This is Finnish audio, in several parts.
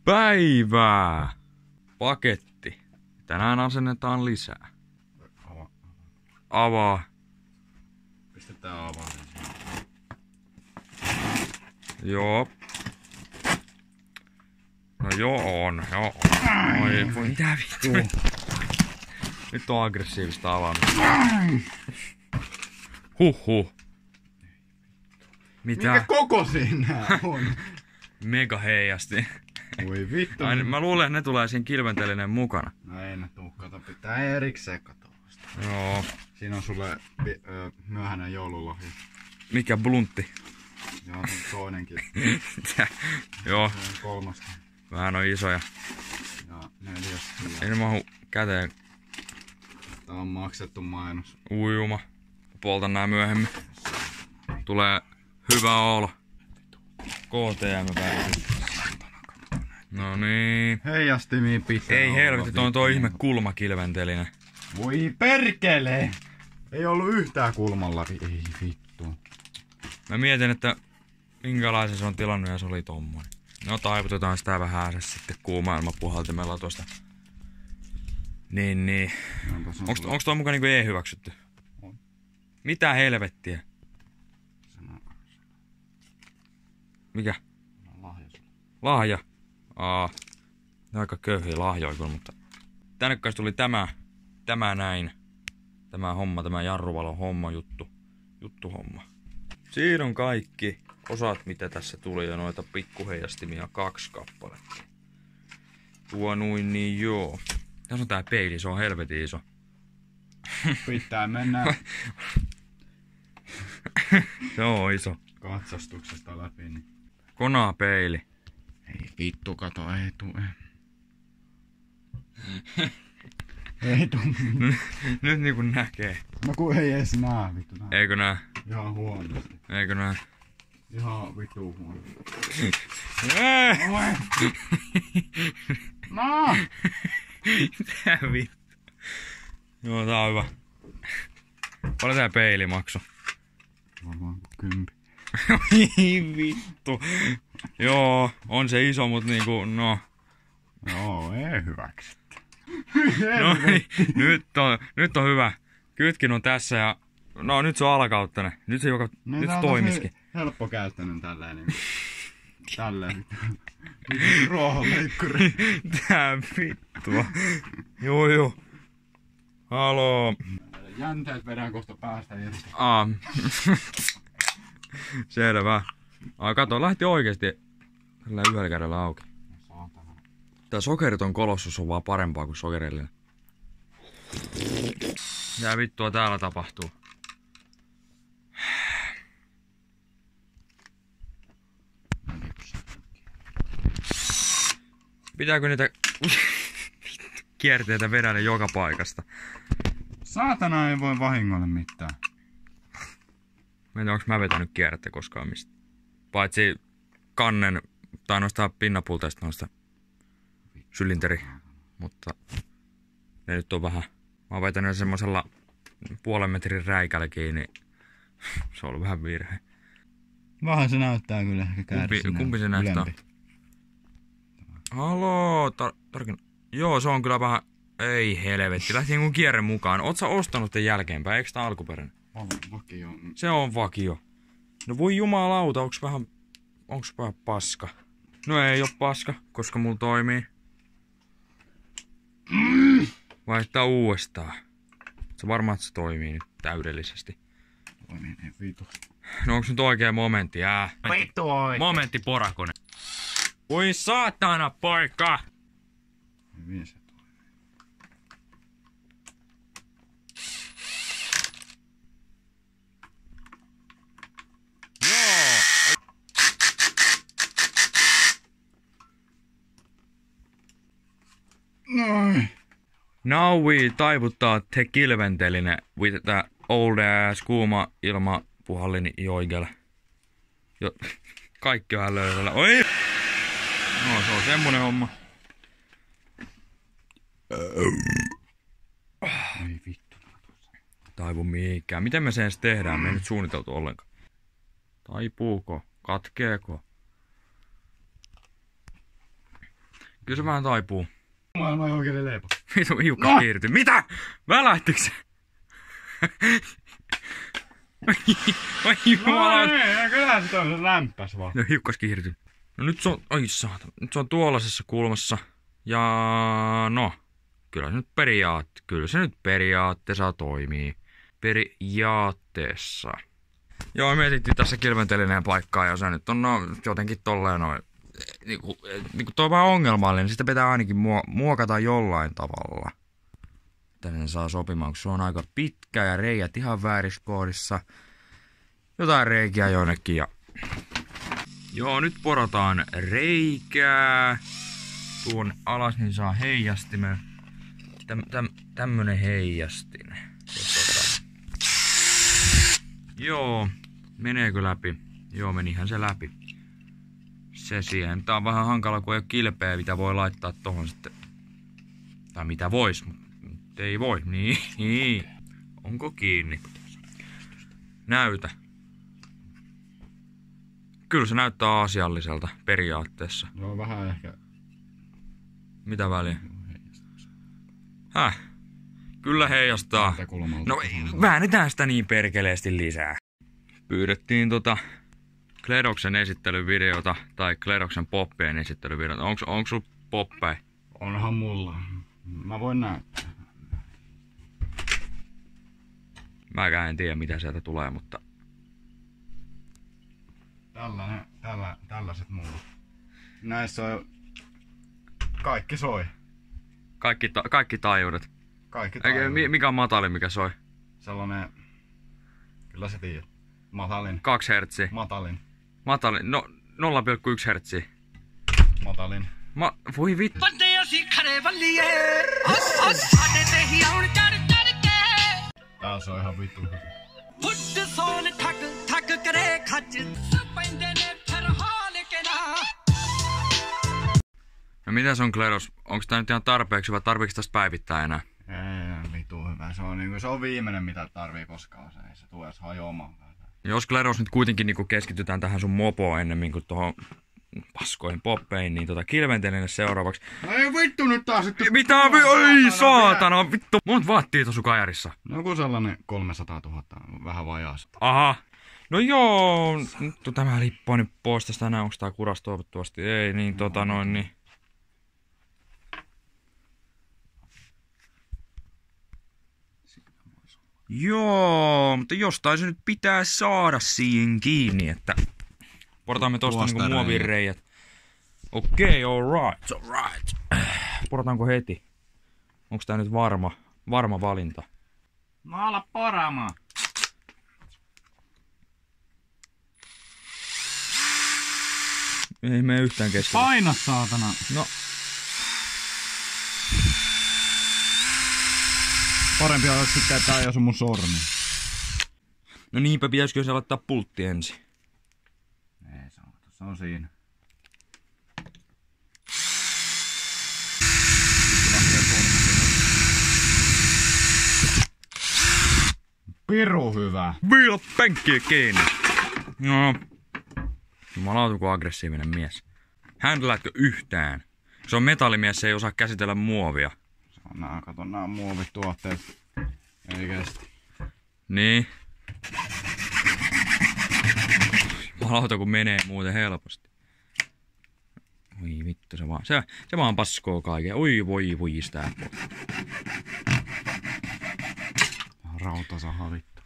Päivää! Paketti. Tänään asennetaan lisää. Avaa. Pistetään avaa. Joo. No joo on. Oi, voi mitä vittu. Nyt on aggressiivista avaamista. Huhhuh. Mitä? Minkä kokoisia nää on? Mega heijasti. Voi vittu. Mä luulen, että ne tulee siinä kilventelinen mukana. No ei ne tuu, kato, pitää erikseen katoa sitä. Joo. Siinä on sulle myöhäinen joululohi. Mikä bluntti? Joo, toinenkin. Joo. Kolmasta. Vähän on isoja. Ja neljäs. Ei ne mahu käteen. Tää on maksettu mainos. Ujuma. Poltan nää myöhemmin. Tulee hyvä olo. KTM päivitys. No niin. Heijastimiin pitää. Ei helvetti, toi ihme kulmakilventeline. Voi perkele! Ei ollut yhtään kulmalla. Ei vittu. Mä mietin, että minkälaisen se on tilannut ja se oli tommonen. No taivutetaan sitä vähän sitten kuumailmapuhaltimella tuosta. Niin. Onks toi mukaan niinku hyväksytty? On. Mitä helvettiä? Mikä? Lahja. Lahja. Aika köyhiä lahjoja kyllä, mutta tänne kai tuli tämä näin. Tämä homma, tämä jarruvalon homma juttu homma. Siinä on kaikki osat, mitä tässä tuli, ja noita pikkuheijastimia 2 kappaletta. Tuo noin niin joo. Tässä on tää peili, se on helvetin iso. Pitää mennä Se on iso. katsastuksesta läpi. Niin. Konaa peili. Ei vittu, kato, ei tuu. Ei tuu. Nyt niinku näkee. No kun ei edes nää vittu nää. Eikö nää? Ihan huonosti. Eikö nää? Ihan vittu huonosti. Oi! No! Mitä vittu? Joo, tää on hyvä. Paljon tää peili maksu? Varmaan 10. Oi vittu. Joo, on se iso, mut niinku, no. Joo, ei hyväksytty. No nyt on hyvä. Kytkin on tässä ja no nyt se on alakauttainen. Nyt se toimiskin. Helppo käyttänyt tälleen niin. Tälleen. Ruohonleikkuri. Tää vittua. Joo. Haloo. Jänteet vedään kohta päästä irti. Selvä. Kato, lähti oikeesti tällä yhdellä kädellä auki. Saatana. Tää sokeriton kolossus on vaan parempaa kuin sokerillinen. Mitä vittua täällä tapahtuu? Pitääkö niitä kierteitä vedä joka paikasta? Saatana ei voi vahingolle mitään. Mä en tiedä, onks mä vetänyt kierrettä koskaan mistä. Paitsi kannen tai noista pinnapulteista noista sylinteri. Mutta ne nyt on vähän. Mä oon vetänyt semmosella 0,5 metrin räikällä kiinni. Se on ollut vähän virhe. Vähän se näyttää kyllä ehkä kärsineen. Kumpi se näyttää? Ylempi. Haloo, tarkin. Joo, se on kyllä vähän. Ei helvetti, lähti niinku kierre mukaan. Oot sä ostanut den jälkeenpäin, eikö tää alkuperäinen? Vakio. Se on vakio. No voi jumalauta, onks vähän paska? No ei oo paska, koska mulla toimii. Vaihtaa uudestaan. Se varmaan, että se toimii nyt täydellisesti. Toimii niin vitusti. No onks nyt oikea momentti, Vittu oikein. Momentti porakonen. Voi saatana poika! Hyvin se toimii. Noin. Now we taivuttaa the kilventeline with the old ass kuuma ilmapuhallin joigel. Kaikki vähän löysällä. Oi! No se on semmonen homma. Ei vittu. Taivu mihinkään. Miten me sen tehdään? Me ei nyt suunniteltu ollenkaan. Taipuuko? Katkeeko? Kyllä se vähän taipuu. Maailman oikein leipo. Vitu hiukka kiirtyi. Mitä? Välähtikö se? Ai jumala. No kyllä se on lämpäs vaan. No hiukkas kiirtyi. No nyt se on, oi saatana. Nyt se on tuollaisessa kulmassa. Ja no, kyllä se nyt periaatteessa toimii. Periaatteessa. Joo, me etittiin tässä kilventelineen paikkaa ja se nyt on no, jotenkin tolleen noin. Niinku toi on vähän ongelmallinen, sitä pitää ainakin muokata jollain tavalla. Tänne saa sopimaan, kun se on aika pitkä ja reijät ihan väärissä kohdissa. Jotain reikiä jonnekin ja... Joo, nyt porotaan reikää. Tuon alas niin saa heijastimen. Tämmönen heijastin. Joo, meneekö läpi? Joo, menihän se läpi. Se siihen. Tää on vähän hankala, kun ei ole kilpeä, mitä voi laittaa tohon sitten. Tai mitä vois, mutta ei voi. Niin. Onko kiinni? Näytä. Kyllä se näyttää asialliselta periaatteessa. No vähän ehkä... Mitä väliä? Häh? Kyllä heijastaa. No väännetään sitä niin perkeleesti lisää. Pyydettiin Kledoksen esittelyvideota tai Kledoksen poppeen esittelyvideota. Onko sulla poppeja? Onhan mulla. Mä voin näyttää. Mäkään en tiedä mitä sieltä tulee, mutta... Tällaiset mulla. Näissä on... Kaikki soi. Kaikki taajuudet. Kaikki taajuudet. Mikä on matalin, mikä soi? Sellainen... Kyllä sä tiedät. Matalin. 2 hertsiä. Matalin. No 0,1 hertsiä. Matalin. Voi vittu. Tää on ihan vittu. No mitä se on Kledos? Onko tää nyt ihan tarpeeksi hyvä? Tarviiko tästä päivittää enää? Ei vittu hyvä. Se on viimeinen mitä tarvii koskaan. Ei se tule edes hajoamaan. Jos Kledos nyt kuitenkin niin keskitytään tähän sun mopoon ennemmin kuin tuohon paskoihin poppeihin, niin kilventelinen seuraavaksi. No ei vittu nyt taas sitten. Mitä? Oi saatana, vittu. Monta vaattia tossa kajarissa? No kun sellainen 300 000, vähän vajaas. Aha. No joo, nyt tämä lippaa nyt pois tästä enää, onks tää kuras toivottavasti? Ei, niin niin. Joo, mutta jostain se nyt pitää saada siihen kiinni, että... Portaamme tosta niinku muovireijät. Okei, alright. Portaanko heti? Onks tää nyt varma valinta? No ala poraamaan. Ei mene yhtään keskellä. Paina saatana. No. Parempi olisi sitten, että tää ei osu mun sormi. No niinpä pitäisikö se laittaa pultti ensin? Ei se on siinä. Piru hyvä. Vielä penkkiä kiinni. No. Jumalautu kun aggressiivinen mies. Händlätkö yhtään? Se on metallimies, se ei osaa käsitellä muovia. Se on kato nää muovituotteet. Ei kesti. Niin. Jumalauta kun menee muuten helposti. Oi vittu se vaan paskoo kaiken. Oi voi sitä. Rautasaha vittu.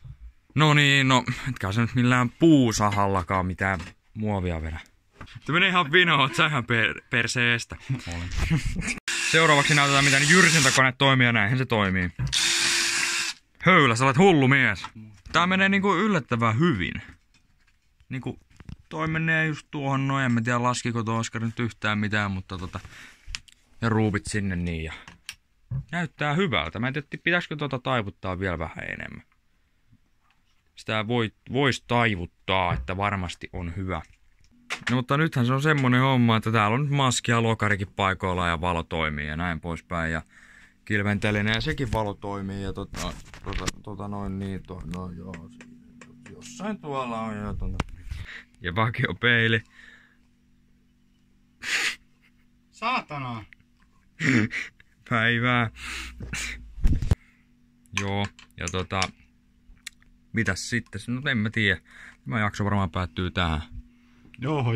No niin, no etkä se nyt millään puusahallakaan mitään muovia vedä. Se menee ihan vinoon, oot sä ihan perseestä. Seuraavaksi näytetään miten jyrsintäkone toimii ja näinhän se toimii. Höylä, sä olet hullu mies. Tää menee niinku yllättävän hyvin. Niinku toi menee just tuohon noin, en mä tiedä laskiko tuo Oskar nyt yhtään mitään, mutta ja ruupit sinne niin ja... Näyttää hyvältä. Mä en tiedä, pitäisikö taivuttaa vielä vähän enemmän. Sitä vois taivuttaa, että varmasti on hyvä. No mutta nythän se on semmonen homma, että täällä on nyt maski ja lokarikin paikoilla ja valo toimii ja näin poispäin. Ja kilventeline ja sekin valo toimii ja no joo, jossain tuolla on jo ja vakiopeili. Saatana. Päivää. Joo, ja mitäs sitten? No en mä tiedä. Tämä jakso varmaan päättyy tähän. Joo.